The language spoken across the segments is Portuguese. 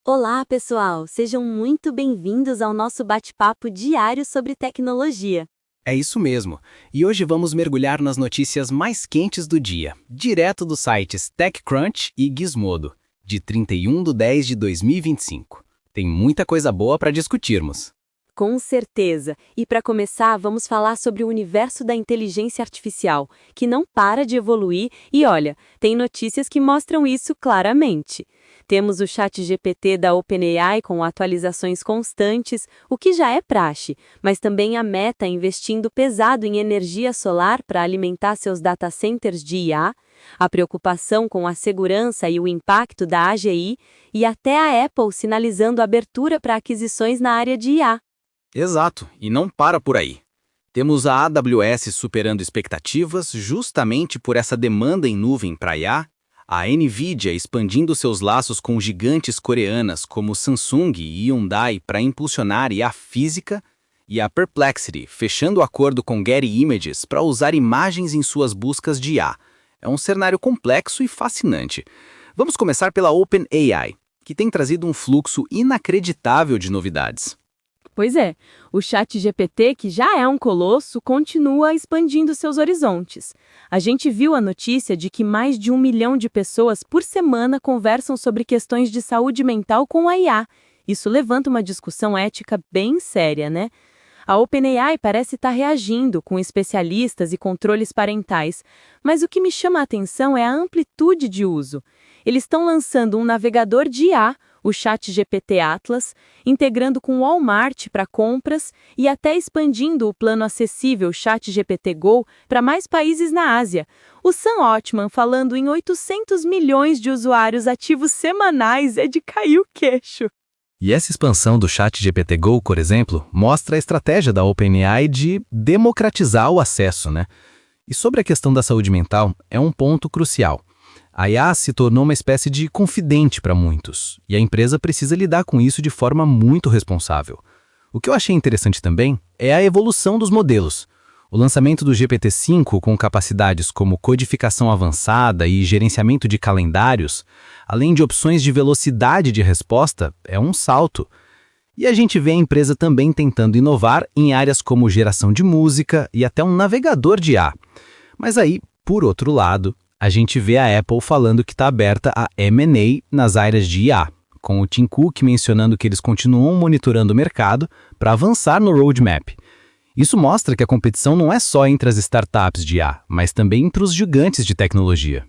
Olá, pessoal! Sejam muito bem-vindos ao nosso bate-papo diário sobre tecnologia. É isso mesmo. E hoje vamos mergulhar nas notícias mais quentes do dia, direto dos sites TechCrunch e Gizmodo, de 31/10/2025. Tem muita coisa boa para discutirmos. Com certeza! E para começar, vamos falar sobre o universo da inteligência artificial, que não para de evoluir e olha, tem notícias que mostram isso claramente. Temos o ChatGPT da OpenAI com atualizações constantes, o que já é praxe, mas também a Meta investindo pesado em energia solar para alimentar seus data centers de IA, a preocupação com a segurança e o impacto da AGI e até a Apple sinalizando abertura para aquisições na área de IA. Exato, e não para por aí. Temos a AWS superando expectativas justamente por essa demanda em nuvem para IA, a Nvidia expandindo seus laços com gigantes coreanas como Samsung e Hyundai para impulsionar IA física, e a Perplexity fechando acordo com Getty Images para usar imagens em suas buscas de IA. É um cenário complexo e fascinante. Vamos começar pela OpenAI, que tem trazido um fluxo inacreditável de novidades. Pois é, o ChatGPT, que já é um colosso, continua expandindo seus horizontes. A gente viu a notícia de que mais de 1 milhão de pessoas por semana conversam sobre questões de saúde mental com a IA. Isso levanta uma discussão ética bem séria, né? A OpenAI parece estar reagindo com especialistas e controles parentais, mas o que me chama a atenção é a amplitude de uso. Eles estão lançando um navegador de IA, o ChatGPT Atlas, integrando com o Walmart para compras e até expandindo o plano acessível ChatGPT Go para mais países na Ásia. O Sam Altman falando em 800 milhões de usuários ativos semanais é de cair o queixo. E essa expansão do ChatGPT Go, por exemplo, mostra a estratégia da OpenAI de democratizar o acesso, né? E sobre a questão da saúde mental, é um ponto crucial. A IA se tornou uma espécie de confidente para muitos, e a empresa precisa lidar com isso de forma muito responsável. O que eu achei interessante também é a evolução dos modelos. O lançamento do GPT-5 com capacidades como codificação avançada e gerenciamento de calendários, além de opções de velocidade de resposta, é um salto. E a gente vê a empresa também tentando inovar em áreas como geração de música e até um navegador de IA. Mas aí, por outro lado, a gente vê a Apple falando que está aberta a M&A nas áreas de IA, com o Tim Cook mencionando que eles continuam monitorando o mercado para avançar no roadmap. Isso mostra que a competição não é só entre as startups de IA, mas também entre os gigantes de tecnologia.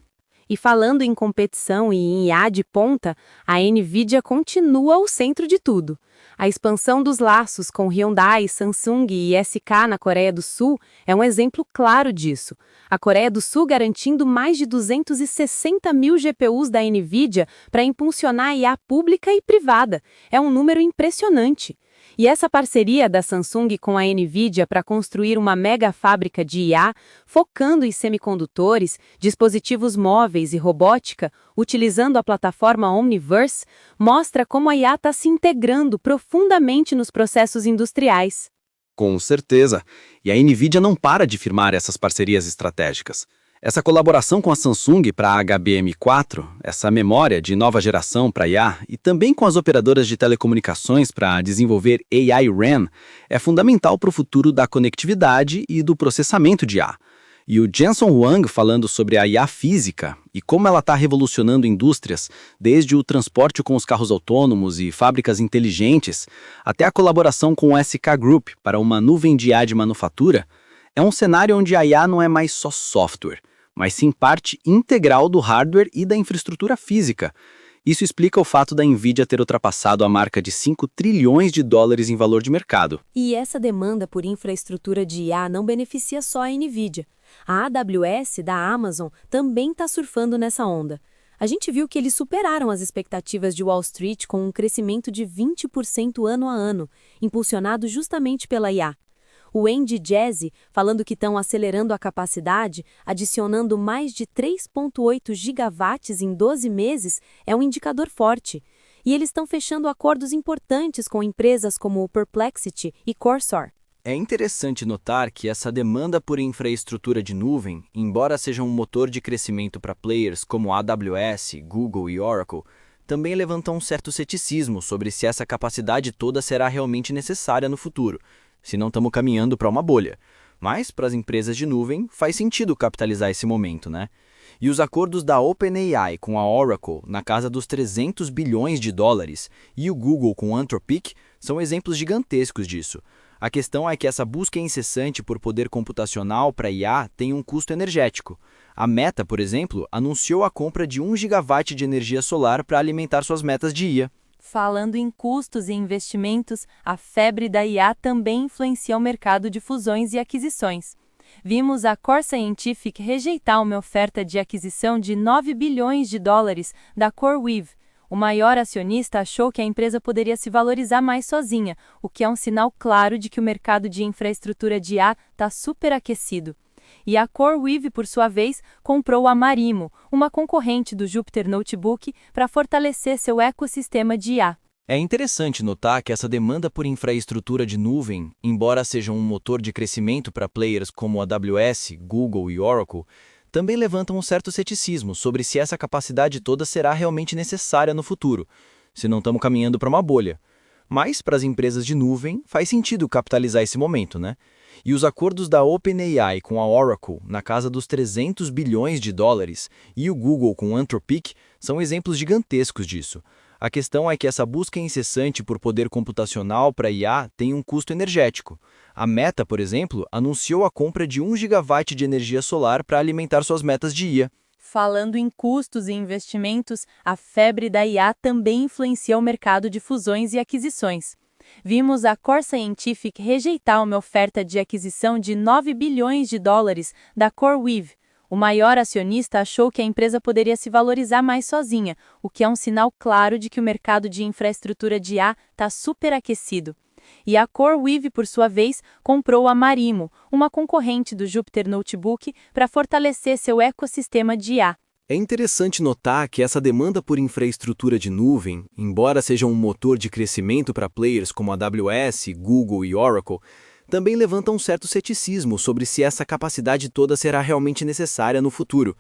E falando em competição e em IA de ponta, a Nvidia continua o centro de tudo. A expansão dos laços com Hyundai, Samsung e SK na Coreia do Sul é um exemplo claro disso. A Coreia do Sul garantindo mais de 260 mil GPUs da Nvidia para impulsionar a IA pública e privada. É um número impressionante. E essa parceria da Samsung com a Nvidia para construir uma mega fábrica de IA, focando em semicondutores, dispositivos móveis e robótica, utilizando a plataforma Omniverse, mostra como a IA está se integrando profundamente nos processos industriais. Com certeza. E a Nvidia não para de firmar essas parcerias estratégicas. Essa colaboração com a Samsung para a HBM4, essa memória de nova geração para IA, e também com as operadoras de telecomunicações para desenvolver AI RAN, é fundamental para o futuro da conectividade e do processamento de IA. E o Jensen Huang falando sobre a IA física e como ela está revolucionando indústrias, desde o transporte com os carros autônomos e fábricas inteligentes, até a colaboração com o SK Group para uma nuvem de IA de manufatura, é um cenário onde a IA não é mais só software, mas sim parte integral do hardware e da infraestrutura física. Isso explica o fato da Nvidia ter ultrapassado a marca de 5 trilhões de dólares em valor de mercado. E essa demanda por infraestrutura de IA não beneficia só a Nvidia. A AWS da Amazon também está surfando nessa onda. A gente viu que eles superaram as expectativas de Wall Street com um crescimento de 20% ano a ano, impulsionado justamente pela IA. O Andy Jassy, falando que estão acelerando a capacidade, adicionando mais de 3,8 gigawatts em 12 meses, é um indicador forte. E eles estão fechando acordos importantes com empresas como o Perplexity e Cursor. É interessante notar que essa demanda por infraestrutura de nuvem, embora seja um motor de crescimento para players como AWS, Google e Oracle, também levantam um certo ceticismo sobre se essa capacidade toda será realmente necessária no futuro, se não estamos caminhando para uma bolha. Mas, para as empresas de nuvem, faz sentido capitalizar esse momento, né? E os acordos da OpenAI com a Oracle, na casa dos 300 bilhões de dólares, e o Google com o Anthropic, são exemplos gigantescos disso. A questão é que essa busca incessante por poder computacional para IA tem um custo energético. A Meta, por exemplo, anunciou a compra de 1 gigawatt de energia solar para alimentar suas metas de IA. Falando em custos e investimentos, a febre da IA também influencia o mercado de fusões e aquisições. Vimos a Core Scientific rejeitar uma oferta de aquisição de 9 bilhões de dólares da CoreWeave. O maior acionista achou que a empresa poderia se valorizar mais sozinha, o que é um sinal claro de que o mercado de infraestrutura de IA está superaquecido. E a CoreWeave, por sua vez, comprou a Marimo, uma concorrente do Jupyter Notebook, para fortalecer seu ecossistema de IA. É interessante notar que essa demanda por infraestrutura de nuvem, embora seja um motor de crescimento para players como a AWS, Google e Oracle, também levantam um certo ceticismo sobre se essa capacidade toda será realmente necessária no futuro, se não estamos caminhando para uma bolha. Mas, para as empresas de nuvem, faz sentido capitalizar esse momento, né? E os acordos da OpenAI com a Oracle, na casa dos 300 bilhões de dólares, e o Google com o Anthropic, são exemplos gigantescos disso. A questão é que essa busca incessante por poder computacional para IA tem um custo energético. A Meta, por exemplo, anunciou a compra de 1 gigawatt de energia solar para alimentar suas metas de IA. Falando em custos e investimentos, a febre da IA também influencia o mercado de fusões e aquisições. Vimos a Core Scientific rejeitar uma oferta de aquisição de 9 bilhões de dólares da CoreWeave. O maior acionista achou que a empresa poderia se valorizar mais sozinha, o que é um sinal claro de que o mercado de infraestrutura de IA está superaquecido. E a CoreWeave, por sua vez, comprou a Marimo, uma concorrente do Jupyter Notebook, para fortalecer seu ecossistema de IA. É interessante notar que essa demanda por infraestrutura de nuvem, embora seja um motor de crescimento para players como a AWS, Google e Oracle, também levanta um certo ceticismo sobre se essa capacidade toda será realmente necessária no futuro,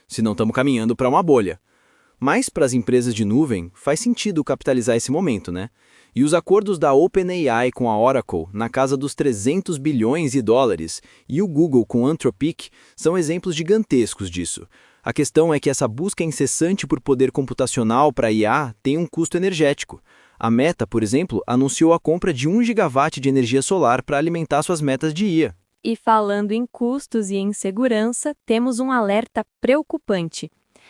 se não estamos caminhando para uma bolha. Mas, para as empresas de nuvem, faz sentido capitalizar esse momento, né? E os acordos da OpenAI com a Oracle, na casa dos 300 bilhões de dólares, e o Google com o Anthropic, são exemplos gigantescos disso. A questão é que essa busca incessante por poder computacional para IA tem um custo energético. A Meta, por exemplo, anunciou a compra de 1 gigawatt de energia solar para alimentar suas metas de IA. E falando em custos e em segurança, temos um alerta preocupante.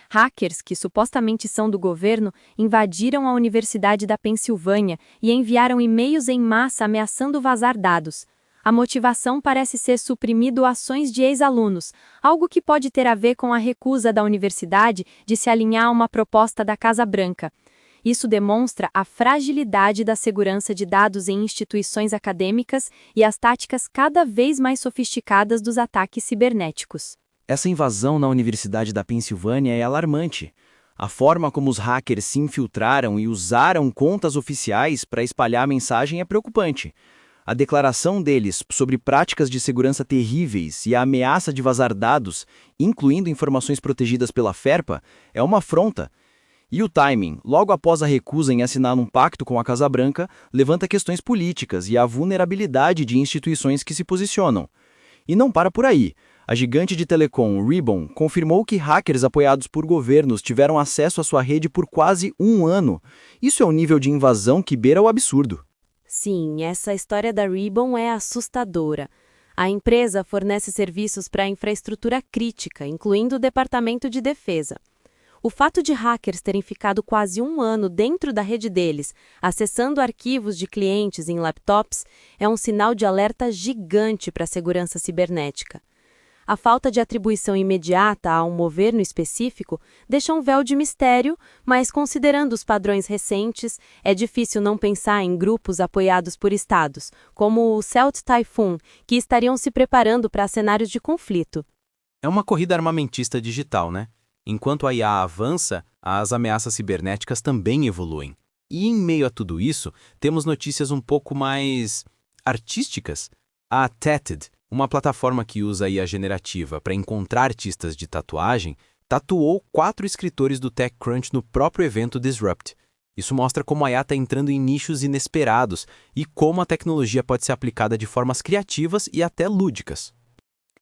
Hackers, que supostamente são do governo, invadiram a Universidade da Pensilvânia e enviaram e-mails em massa ameaçando vazar dados. A motivação parece ser suprimir doações de ex-alunos, algo que pode ter a ver com a recusa da universidade de se alinhar a uma proposta da Casa Branca. Isso demonstra a fragilidade da segurança de dados em instituições acadêmicas e as táticas cada vez mais sofisticadas dos ataques cibernéticos. Essa invasão na Universidade da Pensilvânia é alarmante. A forma como os hackers se infiltraram e usaram contas oficiais para espalhar a mensagem é preocupante. A declaração deles sobre práticas de segurança terríveis e a ameaça de vazar dados, incluindo informações protegidas pela FERPA, é uma afronta. E o timing, logo após a recusa em assinar um pacto com a Casa Branca, levanta questões políticas e a vulnerabilidade de instituições que se posicionam. E não para por aí. A gigante de telecom, Ribbon, confirmou que hackers apoiados por governos tiveram acesso à sua rede por quase um ano. Isso é um nível de invasão que beira o absurdo. Sim, essa história da Ribbon é assustadora. A empresa fornece serviços para a infraestrutura crítica, incluindo o Departamento de Defesa. O fato de hackers terem ficado quase um ano dentro da rede deles, acessando arquivos de clientes em laptops, é um sinal de alerta gigante para a segurança cibernética. A falta de atribuição imediata a um governo específico deixa um véu de mistério, mas considerando os padrões recentes, é difícil não pensar em grupos apoiados por estados, como o Celt Typhoon, que estariam se preparando para cenários de conflito. É uma corrida armamentista digital, né? Enquanto a IA avança, as ameaças cibernéticas também evoluem. E em meio a tudo isso, temos notícias um pouco mais artísticas. A Tatted, uma plataforma que usa IA generativa para encontrar artistas de tatuagem, tatuou 4 escritores do TechCrunch no próprio evento Disrupt. Isso mostra como a IA está entrando em nichos inesperados e como a tecnologia pode ser aplicada de formas criativas e até lúdicas.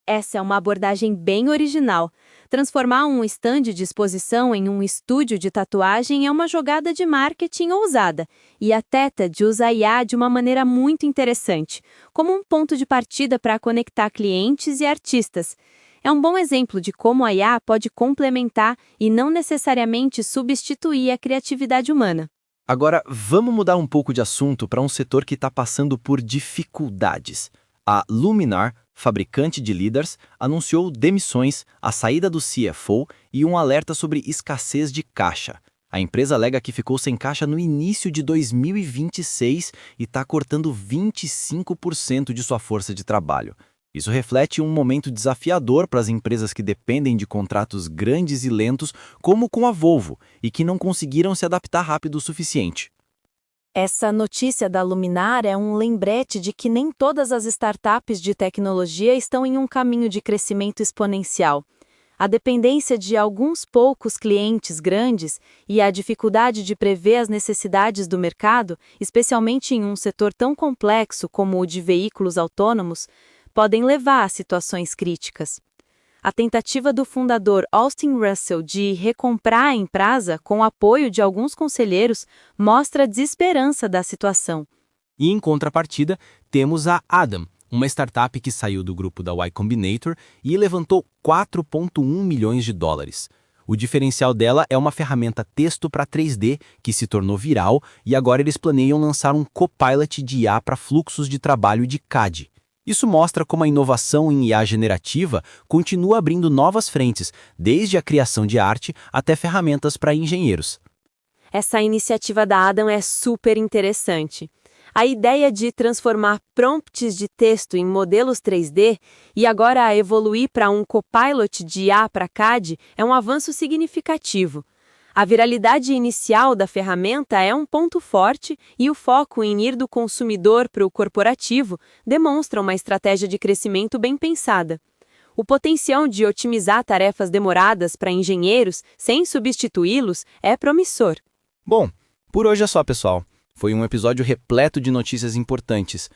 Essa é uma abordagem bem original. Transformar um stand de exposição em um estúdio de tatuagem é uma jogada de marketing ousada, e a Tetad usa a IA de uma maneira muito interessante, como um ponto de partida para conectar clientes e artistas. É um bom exemplo de como a IA pode complementar e não necessariamente substituir a criatividade humana. Agora, vamos mudar um pouco de assunto para um setor que está passando por dificuldades. A Luminar, fabricante de líderes, anunciou demissões, a saída do CFO e um alerta sobre escassez de caixa. A empresa alega que ficou sem caixa no início de 2026 e está cortando 25% de sua força de trabalho. Isso reflete um momento desafiador para as empresas que dependem de contratos grandes e lentos, como com a Volvo, e que não conseguiram se adaptar rápido o suficiente. Essa notícia da Luminar é um lembrete de que nem todas as startups de tecnologia estão em um caminho de crescimento exponencial. A dependência de alguns poucos clientes grandes e a dificuldade de prever as necessidades do mercado, especialmente em um setor tão complexo como o de veículos autônomos, podem levar a situações críticas. A tentativa do fundador Austin Russell de recomprar a empresa com o apoio de alguns conselheiros mostra a desesperança da situação. E em contrapartida, temos a Adam, uma startup que saiu do grupo da Y Combinator e levantou 4,1 milhões de dólares. O diferencial dela é uma ferramenta texto para 3D que se tornou viral e agora eles planeiam lançar um copilot de IA para fluxos de trabalho de CAD. Isso mostra como a inovação em IA generativa continua abrindo novas frentes, desde a criação de arte até ferramentas para engenheiros. Essa iniciativa da Adam é super interessante. A ideia de transformar prompts de texto em modelos 3D e agora evoluir para um copilot de IA para CAD é um avanço significativo. A viralidade inicial da ferramenta é um ponto forte e o foco em ir do consumidor para o corporativo demonstra uma estratégia de crescimento bem pensada. O potencial de otimizar tarefas demoradas para engenheiros sem substituí-los é promissor. Bom, por hoje é só, pessoal. Foi um episódio repleto de notícias importantes.